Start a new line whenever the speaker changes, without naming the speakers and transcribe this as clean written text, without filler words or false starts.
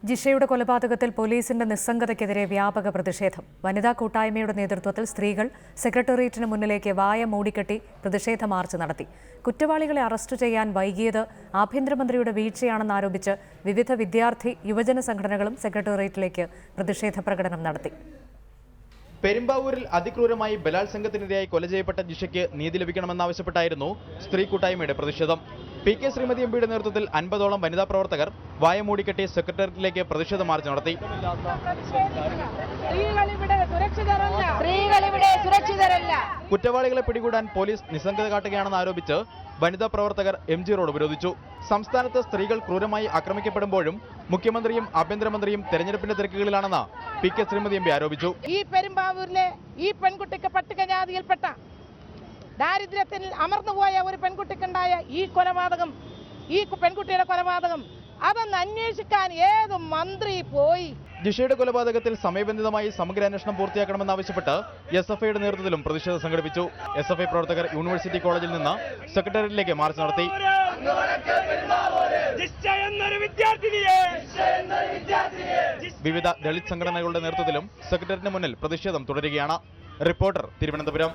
ജിഷയുടെ കൊലപാതകത്തിൽ പോലീസിന്റെ നിസ്സംഗതയ്ക്കെതിരെ വ്യാപക പ്രതിഷേധം. വനിതാ കൂട്ടായ്മയുടെ നേതൃത്വത്തിൽ സ്ത്രീകൾ സെക്രട്ടേറിയറ്റിന് മുന്നിലേക്ക് വായ മൂടിക്കെട്ടി പ്രതിഷേധ മാർച്ച് നടത്തി. കുറ്റവാളികളെ അറസ്റ്റ് ചെയ്യാൻ വൈകിയത് ആഭ്യന്തരമന്ത്രിയുടെ വീഴ്ചയാണെന്നാരോപിച്ച് വിവിധ വിദ്യാർത്ഥി യുവജന സംഘടനകളും സെക്രട്ടേറിയറ്റിലേക്ക് പ്രതിഷേധ പ്രകടനം നടത്തി.
പെരുമ്പാവൂരിൽ അതിക്രൂരമായി ബലാത്സംഗത്തിനിരയായി കൊല ചെയ്യപ്പെട്ട ജിഷയ്ക്ക് നീതി ലഭിക്കണമെന്നാവശ്യപ്പെട്ടായിരുന്നു സ്ത്രീ കൂട്ടായ്മയുടെ പ്രതിഷേധം. PK ശ്രീമതി എംപിയുടെ നേതൃത്വത്തിൽ 50ഓളം വനിതാ പ്രവർത്തകർ വായ മൂടിക്കെട്ടി സെക്രട്ടേറിയറ്റിലേക്ക് പ്രതിഷേധ മാർച്ച് നടത്തി. കുറ്റവാളികളെ പിടികൂടാൻ പോലീസ് നിസ്സംഗത കാട്ടുകയാണെന്ന് ആരോപിച്ച് വനിതാ പ്രവർത്തകർ MG റോഡ് ഉപരോധിച്ചു. സംസ്ഥാനത്ത് സ്ത്രീകൾ ക്രൂരമായി ആക്രമിക്കപ്പെടുമ്പോഴും മുഖ്യമന്ത്രിയും ആഭ്യന്തരമന്ത്രിയും തെരഞ്ഞെടുപ്പിന്റെ തിരക്കുകളിലാണെന്ന് PK ശ്രീമതി എംപി ആരോപിച്ചു.
ഈ പെരുമ്പാവൂരിലെ ഈ പെൺകുട്ടിക്ക് പട്ടികജാതിയിൽപ്പെട്ട ദാരിദ്ര്യത്തിൽ അമർന്നുപോയ ഒരു പെൺകുട്ടിക്കുണ്ടായ ഈ കൊലപാതകം, ഈ പെൺകുട്ടിയുടെ കൊലപാതകം അതൊന്ന് അന്വേഷിക്കാൻ ഏത് മന്ത്രി പോയി?
ജിഷയുടെ കൊലപാതകത്തിൽ സമയബന്ധിതമായി സമഗ്ര അന്വേഷണം പൂർത്തിയാക്കണമെന്നാവശ്യപ്പെട്ട് SFIയുടെ നേതൃത്വത്തിലും പ്രതിഷേധം സംഘടിപ്പിച്ചു. SFI പ്രവർത്തകർ യൂണിവേഴ്സിറ്റി കോളേജിൽ നിന്ന് സെക്രട്ടേറിയറ്റിലേക്ക് മാർച്ച് നടത്തി. വിവിധ ദളിത് സംഘടനകളുടെ നേതൃത്വത്തിലും സെക്രട്ടേറിയറ്റിന് മുന്നിൽ പ്രതിഷേധം തുടരുകയാണ്. റിപ്പോർട്ടർ, തിരുവനന്തപുരം.